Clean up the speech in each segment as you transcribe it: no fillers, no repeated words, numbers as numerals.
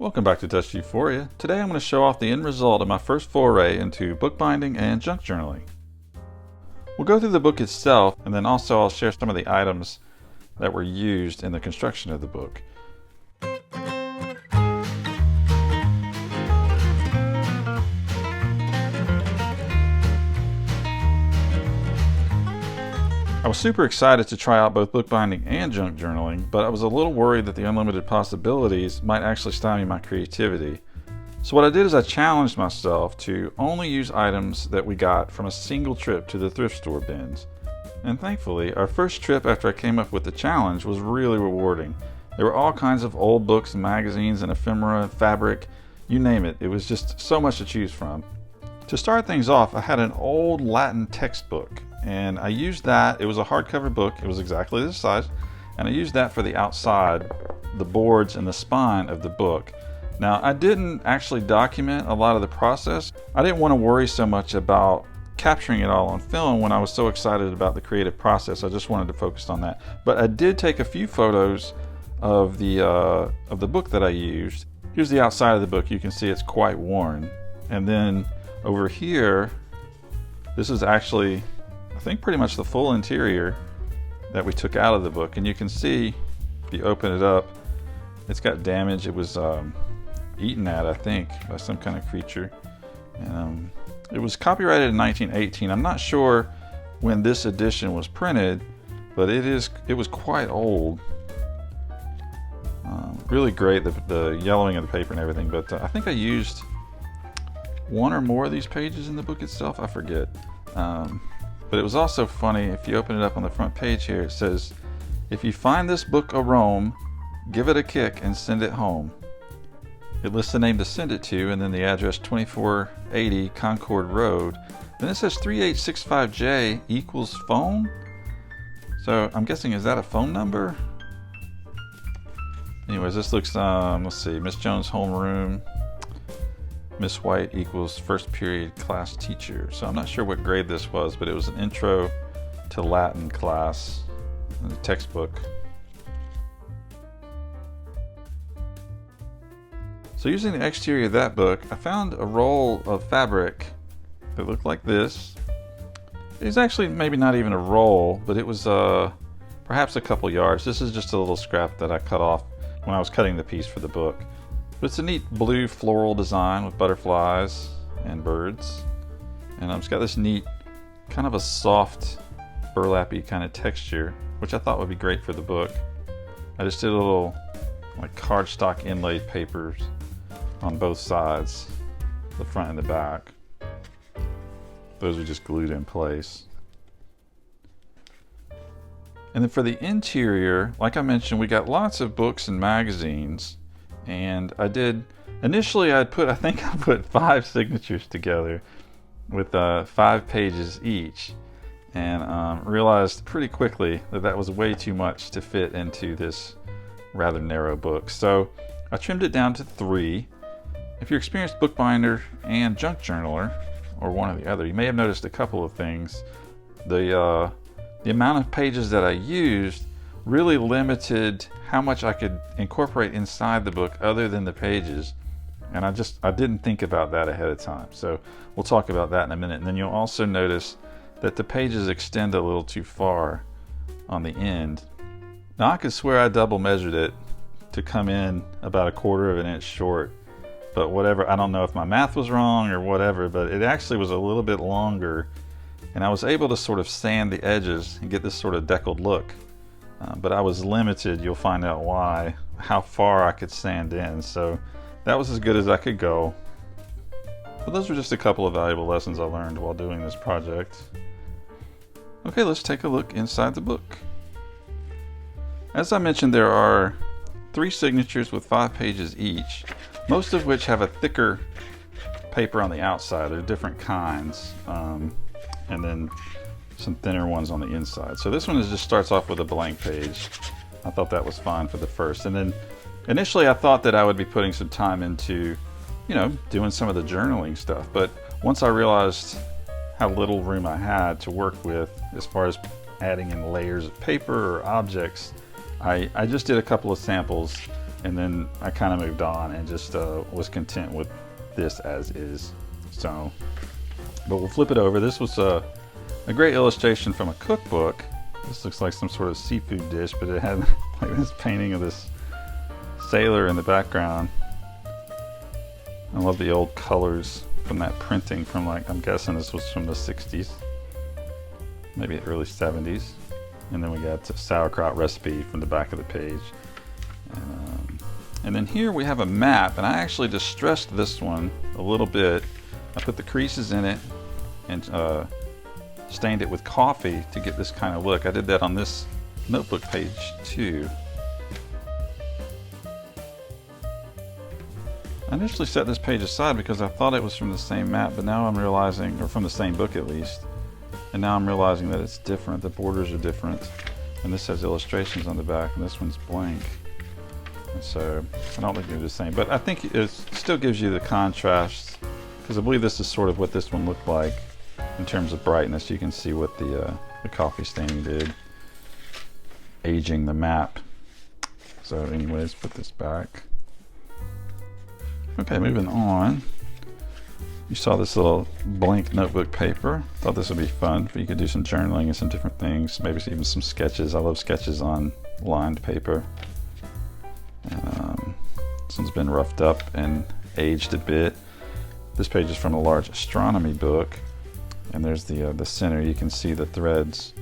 Welcome back to Touch Euphoria. Today I'm going to show off the end result of my first foray into bookbinding and junk journaling. We'll go through the book itself, and then also I'll share some of the items that were used in the construction of the book. I was super excited to try out both bookbinding and junk journaling, but I was a little worried that the unlimited possibilities might actually stymie my creativity. So what I did is I challenged myself to only use items that we got from a single trip to the thrift store bins. And thankfully, our first trip after I came up with the challenge was really rewarding. There were all kinds of old books and magazines and ephemera, fabric, you name it. It was just so much to choose from. To start things off, I had an old Latin textbook, and I used that. It was a hardcover book. It was exactly this size, and I used that for the outside, the boards and the spine of the book. Now, I didn't actually document a lot of the process. I didn't want to worry so much about capturing it all on film when I was so excited about the creative process. I just wanted to focus on that. But I did take a few photos of the book that I used. Here's the outside of the book. You can see it's quite worn. And then over here, this is actually, I think, pretty much the full interior that we took out of the book. And you can see, if you open it up, it's got damage. It was eaten at, I think, by some kind of creature. And it was copyrighted in 1918. I'm not sure when this edition was printed, but it was quite old. Really great, the yellowing of the paper and everything. But I think I used one or more of these pages in the book itself. I forget. But it was also funny, if you open it up on the front page here, it says, "If you find this book a Rome, give it a kick and send it home." It lists the name to send it to, and then the address 2480 Concord Road. Then it says 3865J equals phone. So I'm guessing, is that a phone number? Anyways, this looks, let's see, Miss Jones' homeroom. Miss White equals first period class teacher. So I'm not sure what grade this was, but it was an intro to Latin class in the textbook. So using the exterior of that book, I found a roll of fabric that looked like this. It was actually maybe not even a roll, but it was perhaps a couple yards. This is just a little scrap that I cut off when I was cutting the piece for the book. But it's a neat blue floral design with butterflies and birds. And it's got this neat, kind of a soft, burlappy kind of texture, which I thought would be great for the book. I just did a little like cardstock inlaid papers on both sides, the front and the back. Those are just glued in place. And then for the interior, like I mentioned, we got lots of books and magazines. And initially I think I put 5 signatures together with 5 pages each, and realized pretty quickly that that was way too much to fit into this rather narrow book. So I trimmed it down to 3. If you're an experienced bookbinder and junk journaler, or one or the other, you may have noticed a couple of things. The amount of pages that I used really limited how much I could incorporate inside the book other than the pages. And I didn't think about that ahead of time. So we'll talk about that in a minute. And then you'll also notice that the pages extend a little too far on the end. Now I could swear I double measured it to come in about 1/4 of an inch short, but whatever, I don't know if my math was wrong or whatever, but it actually was a little bit longer, and I was able to sort of sand the edges and get this sort of deckled look. But I was limited, you'll find out why, how far I could sand in. So that was as good as I could go. But those were just a couple of valuable lessons I learned while doing this project. Okay, let's take a look inside the book. As I mentioned, there are 3 signatures with 5 pages each, most of which have a thicker paper on the outside. There are different kinds, and then some thinner ones on the inside. So this one just starts off with a blank page. I thought that was fine for the first. And then initially I thought that I would be putting some time into, doing some of the journaling stuff. But once I realized how little room I had to work with as far as adding in layers of paper or objects, I just did a couple of samples and then I kind of moved on and just was content with this as is. So, but we'll flip it over. This was a great illustration from a cookbook. This looks like some sort of seafood dish, but it had like this painting of this sailor in the background. I love the old colors from that printing from, like, I'm guessing this was from the 60s, maybe early 70s. And then we got a sauerkraut recipe from the back of the page. And then here we have a map, and I actually distressed this one a little bit. I put the creases in it and stained it with coffee to get this kind of look. I did that on this notebook page too. I initially set this page aside because I thought it was from the same map, but now I'm realizing, or from the same book at least, and now I'm realizing that it's different. The borders are different, and this has illustrations on the back, and this one's blank. And so I don't think they're the same, but I think it still gives you the contrast, because I believe this is sort of what this one looked like in terms of brightness. You can see what the coffee staining did, aging the map. So anyways, put this back. Okay, moving on. You saw this little blank notebook paper. Thought this would be fun. You could do some journaling and some different things. Maybe even some sketches. I love sketches on lined paper. And, this one's been roughed up and aged a bit. This page is from a large astronomy book. And there's the center. You can see the threads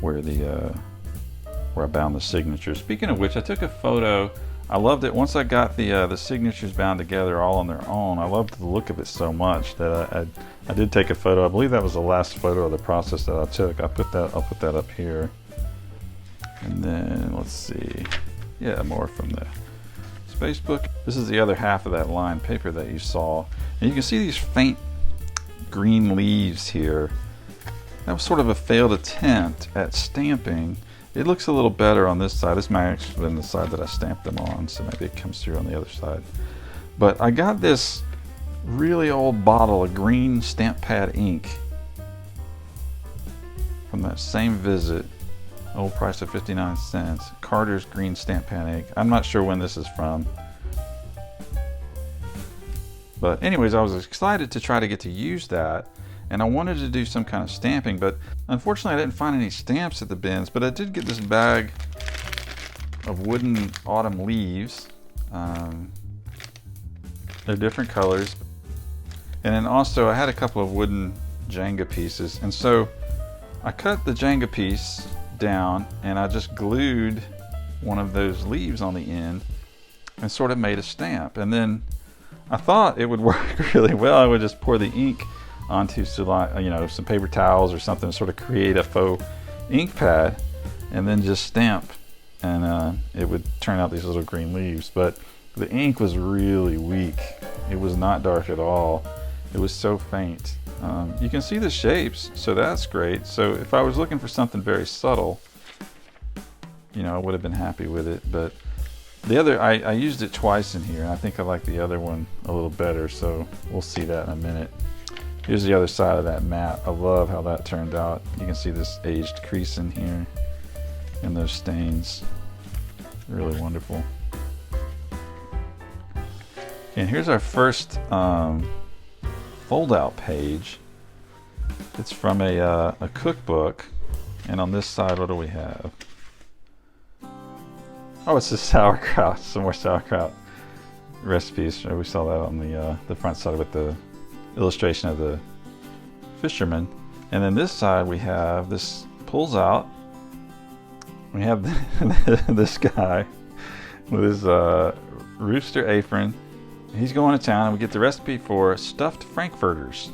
where I bound the signatures. Speaking of which, I took a photo. I loved it once I got the signatures bound together all on their own. I loved the look of it so much that I did take a photo. I believe that was the last photo of the process that I took. I'll put that up here. And then let's see. Yeah, more from the space book. This is the other half of that lined paper that you saw. And you can see these faint green leaves here. That was sort of a failed attempt at stamping. It looks a little better on this side. This might actually have been the side that I stamped them on, so maybe it comes through on the other side. But I got this really old bottle of green stamp pad ink from that same visit. Old price of 59 cents. Carter's green stamp pad ink. I'm not sure when this is from. But anyways, I was excited to try to get to use that. And I wanted to do some kind of stamping, but unfortunately I didn't find any stamps at the bins, but I did get this bag of wooden autumn leaves. They're different colors. And then also I had a couple of wooden Jenga pieces. And so I cut the Jenga piece down and I just glued one of those leaves on the end and sort of made a stamp. And then I thought it would work really well. I would just pour the ink onto some paper towels or something, sort of create a faux ink pad, and then just stamp, and it would turn out these little green leaves. But the ink was really weak. It was not dark at all. It was so faint. You can see the shapes, so that's great. So if I was looking for something very subtle, I would have been happy with it. But the other, I used it twice in here, and I think I like the other one a little better, so we'll see that in a minute. Here's the other side of that map. I love how that turned out. You can see this aged crease in here and those stains. Really wonderful. And here's our first fold-out page. It's from a cookbook. And on this side, what do we have? Oh, it's the sauerkraut. Some more sauerkraut recipes. We saw that on the front side with the illustration of the fisherman. And then this side we have, this pulls out, we have this guy with his rooster apron. He's going to town, and we get the recipe for stuffed frankfurters.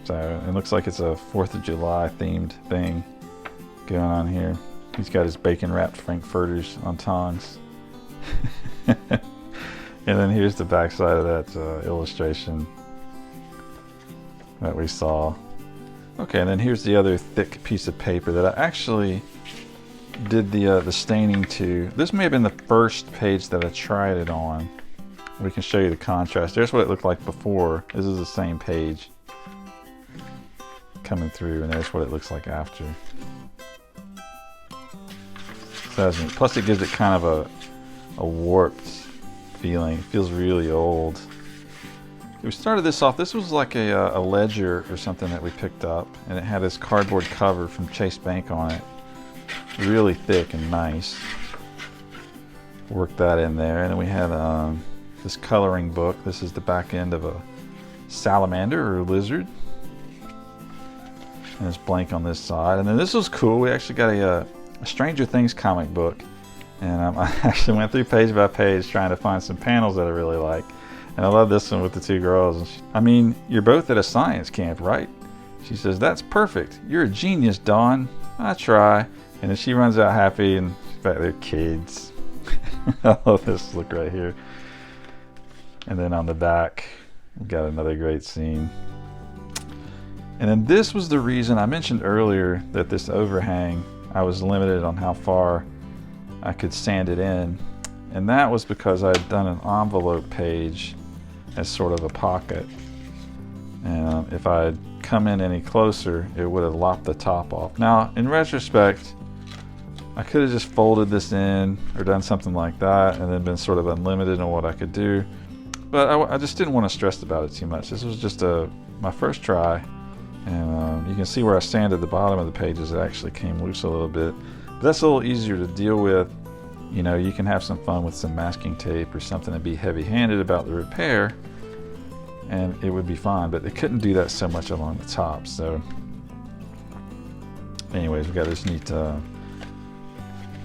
So it looks like it's a 4th of July themed thing going on here. He's got his bacon wrapped frankfurters on tongs. And then here's the back side of that illustration that we saw. Okay, and then here's the other thick piece of paper that I actually did the staining to. This may have been the first page that I tried it on. We can show you the contrast. There's what it looked like before. This is the same page coming through, and there's what it looks like after. So that's neat. Plus it gives it kind of a warped feeling. It feels really old. We started this off, this was like a ledger or something that we picked up, and it had this cardboard cover from Chase Bank on it. Really thick and nice. Worked that in there, and then we had this coloring book. This is the back end of a salamander or lizard. And it's blank on this side. And then this was cool, we actually got a Stranger Things comic book. And I actually went through page by page trying to find some panels that I really like. And I love this one with the two girls. I mean, you're both at a science camp, right? She says, that's perfect. You're a genius, Dawn. I try. And then she runs out happy, and in fact, they're kids. I love this look right here. And then on the back, we've got another great scene. And then this was the reason I mentioned earlier that this overhang, I was limited on how far I could sand it in. And that was because I had done an envelope page as sort of a pocket. And if I had come in any closer, it would have lopped the top off. Now, in retrospect, I could have just folded this in or done something like that and then been sort of unlimited on what I could do. But I just didn't want to stress about it too much. This was just my first try. And you can see where I sanded the bottom of the pages. It actually came loose a little bit. But that's a little easier to deal with. You know, you can have some fun with some masking tape or something and be heavy-handed about the repair, and it would be fine. But they couldn't do that so much along the top. So anyways, we got this neat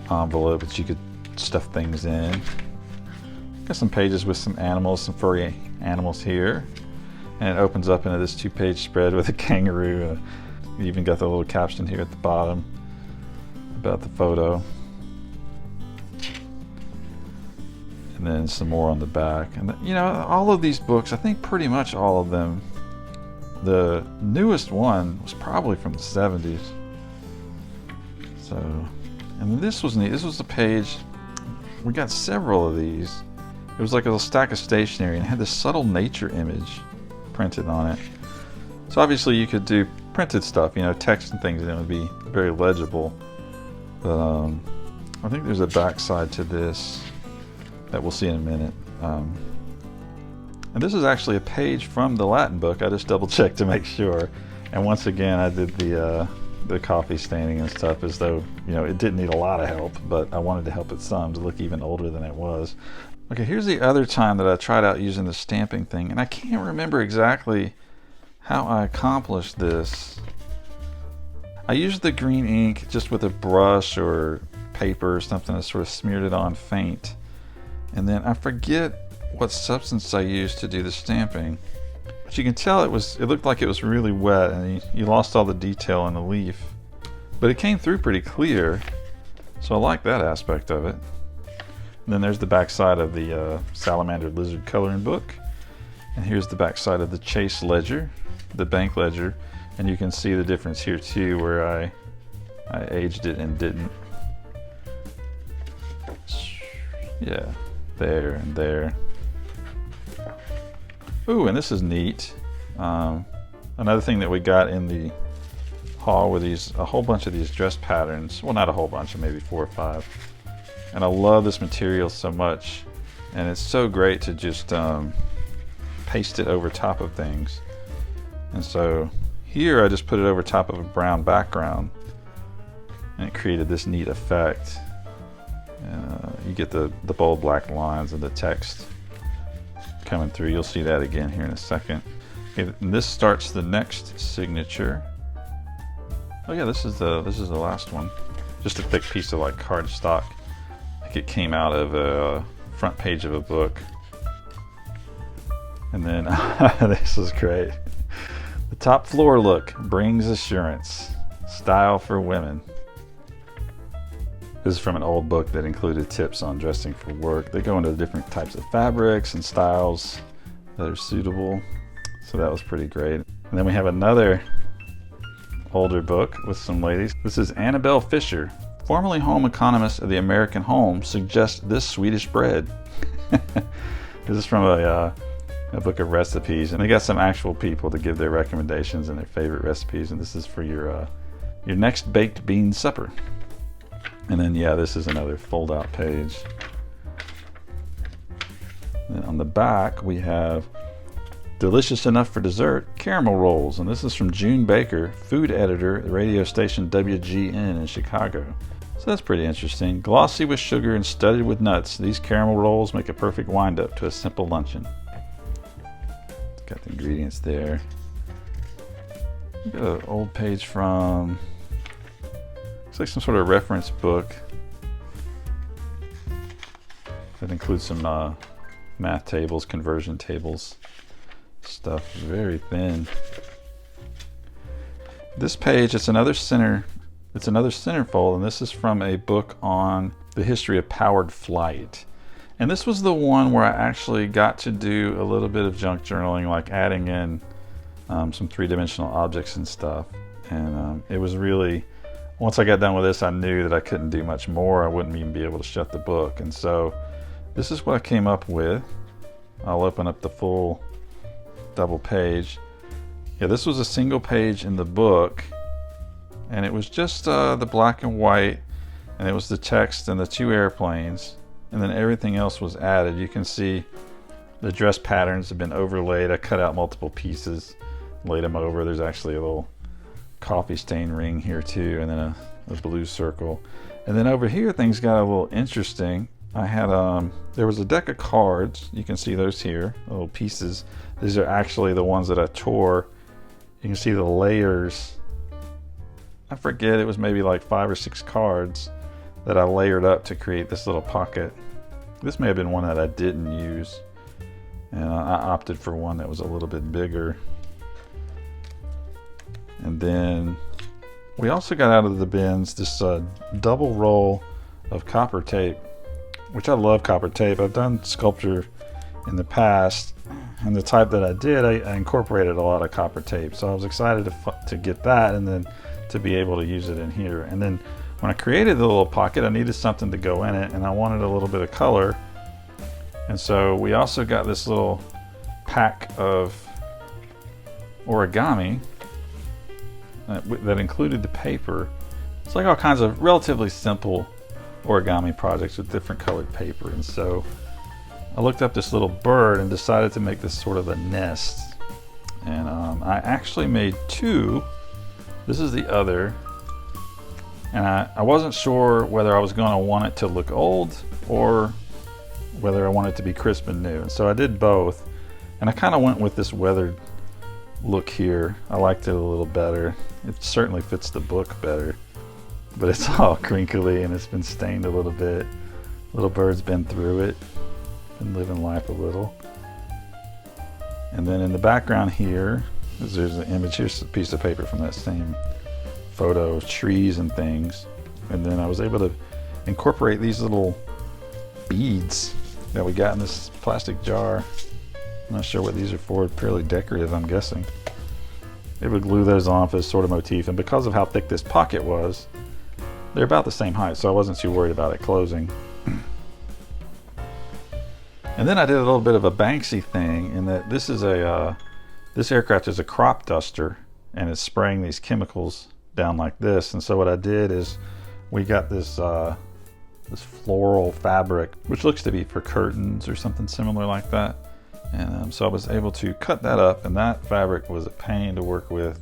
envelope that you could stuff things in. Got some pages with some animals, some furry animals here. And it opens up into this 2-page spread with a kangaroo. You even got the little caption here at the bottom about the photo. And then some more on the back. And you know, all of these books, I think pretty much all of them, the newest one was probably from the 70s. So, and this was neat. This was the page, we got several of these. It was like a little stack of stationery and it had this subtle nature image printed on it. So obviously you could do printed stuff, you know, text and things, and it would be very legible. But I think there's a back side to this that we'll see in a minute. And this is actually a page from the Latin book. I just double checked to make sure. And once again, I did the coffee staining and stuff as though, you know, it didn't need a lot of help, but I wanted to help it some to look even older than it was. Okay, here's the other time that I tried out using the stamping thing, and I can't remember exactly how I accomplished this. I used the green ink just with a brush or paper or something that sort of smeared it on faint. And then I forget what substance I used to do the stamping. But you can tell it looked like it was really wet, and you lost all the detail in the leaf. But it came through pretty clear, so I like that aspect of it. And then there's the back side of the salamander lizard coloring book. And here's the back side of the Chase ledger, the bank ledger. And you can see the difference here too, where I aged it and didn't. Yeah, there and there. Ooh, and this is neat. Another thing that we got in the haul were a whole bunch of these dress patterns. Well, not a whole bunch, maybe 4 or 5. And I love this material so much, and it's so great to just paste it over top of things. And so here I just put it over top of a brown background, and it created this neat effect. You get the bold black lines and the text coming through. You'll see that again here in a second. Okay, and this starts the next signature. Oh yeah, this is the last one. Just a thick piece of like cardstock. It came out of a front page of a book. And then this is great. The top floor look brings assurance. Style for women. This is from an old book that included tips on dressing for work. They go into different types of fabrics and styles that are suitable. So that was pretty great. And then we have another older book with some ladies. This is Annabelle Fisher. Formerly home economist of the American Home, suggests this Swedish bread. This is from a book of recipes, and they got some actual people to give their recommendations and their favorite recipes, and this is for your next baked bean supper. And then yeah, this is another fold-out page. And on the back we have delicious enough for dessert caramel rolls, and this is from June Baker, food editor at the radio station WGN in Chicago. So that's pretty interesting. Glossy with sugar and studded with nuts, these caramel rolls make a perfect wind-up to a simple luncheon. Got the ingredients there. Got an old page from, looks like some sort of reference book that includes some math tables, conversion tables stuff. Very thin. This page, it's another centerfold, and this is from a book on the history of powered flight. And this was the one where I actually got to do a little bit of junk journaling, like adding in some three-dimensional objects and stuff. And it was really, once I got done with this, I knew that I couldn't do much more. I wouldn't even be able to shut the book. And so this is what I came up with. I'll open up the full double page. Yeah, this was a single page in the book, and it was just the black and white, and it was the text and the two airplanes, and then everything else was added. You can see the dress patterns have been overlaid. I cut out multiple pieces, laid them over. There's actually a little coffee stain ring here too, and then a blue circle. And then over here things got a little interesting. I had there was a deck of cards. You can see those here, little pieces. These are actually the ones that I tore. You can see the layers. I forget, it was maybe like 5 or 6 cards that I layered up to create this little pocket. This may have been one that I didn't use, and I opted for one that was a little bit bigger. And then we also got out of the bins this double roll of copper tape, which I love copper tape. I've done sculpture in the past, and the type that I did, I incorporated a lot of copper tape. So I was excited to get that, and then to be able to use it in here. And then when I created the little pocket, I needed something to go in it, and I wanted a little bit of color. And so we also got this little pack of origami that included the paper. It's like all kinds of relatively simple origami projects with different colored paper. And so I looked up this little bird and decided to make this sort of a nest. And I actually made 2. This is the other. And I wasn't sure whether I was going to want it to look old or whether I wanted it to be crisp and new. And so I did both. And I kind of went with this weathered look here. I liked it a little better. It certainly fits the book better. But it's all crinkly and it's been stained a little bit. Little bird's been through it. Been living life a little. And then in the background here, there's an image. Here's a piece of paper from that same photo of trees and things. And then I was able to incorporate these little beads that we got in this plastic jar. I'm not sure what these are for. Fairly decorative, I'm guessing. They would glue those on for this sort of motif, and because of how thick this pocket was, they're about the same height, so I wasn't too worried about it closing. And then I did a little bit of a Banksy thing in that this is this aircraft is a crop duster, and it's spraying these chemicals down like this. And so what I did is we got this this floral fabric, which looks to be for curtains or something similar like that. And so I was able to cut that up, and that fabric was a pain to work with.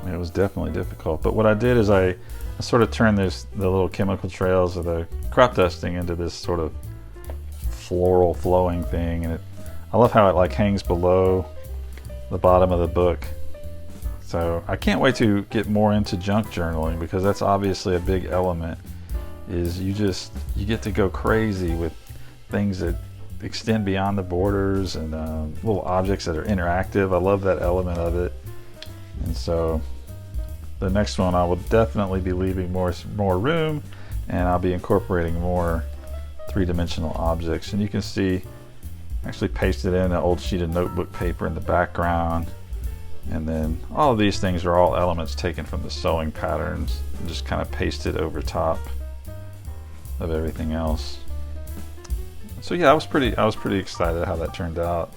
It was definitely difficult, but what I did is I sort of turned the little chemical trails of the crop dusting into this sort of floral flowing thing, and I love how it like hangs below the bottom of the book. So I can't wait to get more into junk journaling, because that's obviously a big element. Is you get to go crazy with things that extend beyond the borders, and little objects that are interactive. I love that element of it. And so the next one I will definitely be leaving more room, and I'll be incorporating more three-dimensional objects. And you can see I actually pasted in an old sheet of notebook paper in the background, and then all of these things are all elements taken from the sewing patterns and just kind of pasted over top of everything else. So yeah, I was pretty excited how that turned out.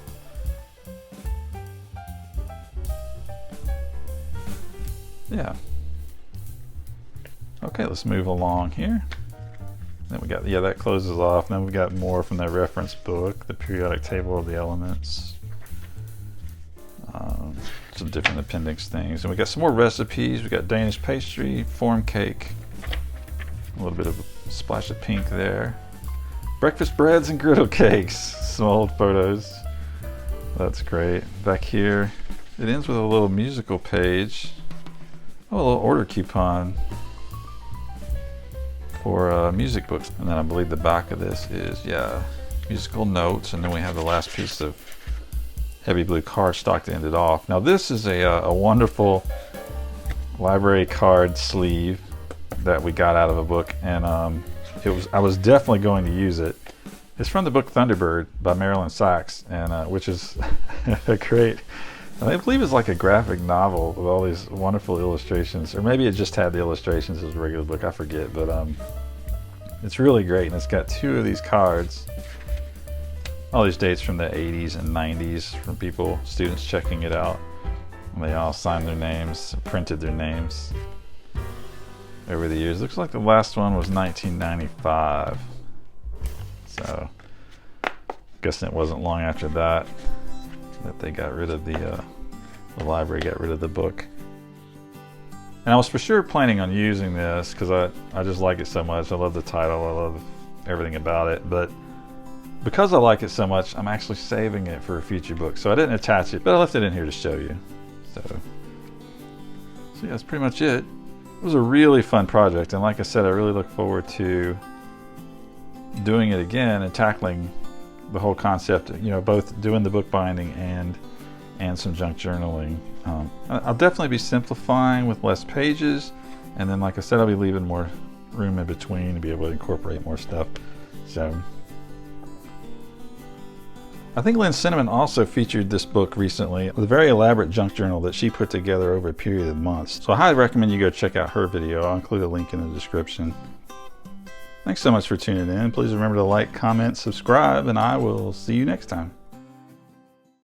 Yeah. Okay, let's move along here. Then we got, yeah, that closes off. Then we got more from that reference book, the periodic table of the elements. Some different appendix things. And we got some more recipes. We got Danish pastry, form cake, a little bit of a splash of pink there. Breakfast breads and griddle cakes. Some old photos. That's great. Back here, it ends with a little musical page. Oh, a little order coupon for music books. And then I believe the back of this is, yeah, musical notes. And then we have the last piece of heavy blue cardstock to end it off. Now this is a wonderful library card sleeve that we got out of a book, and I was definitely going to use it. It's from the book Thunderbird by Marilyn Sachs, and which is a great, I believe it's like a graphic novel with all these wonderful illustrations, or maybe it just had the illustrations as a regular book, I forget, but it's really great, and it's got 2 of these cards. All these dates from the 80s and 90s from people, students checking it out. And they all signed their names, printed their names over the years. Looks like the last one was 1995. So, guessing it wasn't long after that they got rid of the library got rid of the book. And I was for sure planning on using this because I just like it so much. I love the title, I love everything about it, but because I like it so much, I'm actually saving it for a future book. So I didn't attach it, but I left it in here to show you. So yeah, that's pretty much it. It was a really fun project, and like I said, I really look forward to doing it again and tackling the whole concept, you know, both doing the bookbinding and some junk journaling. I'll definitely be simplifying with less pages, and then like I said, I'll be leaving more room in between to be able to incorporate more stuff. So I think Lynn Cinnamon also featured this book recently with a very elaborate junk journal that she put together over a period of months. So I highly recommend you go check out her video. I'll include a link in the description. Thanks so much for tuning in. Please remember to like, comment, subscribe, and I will see you next time.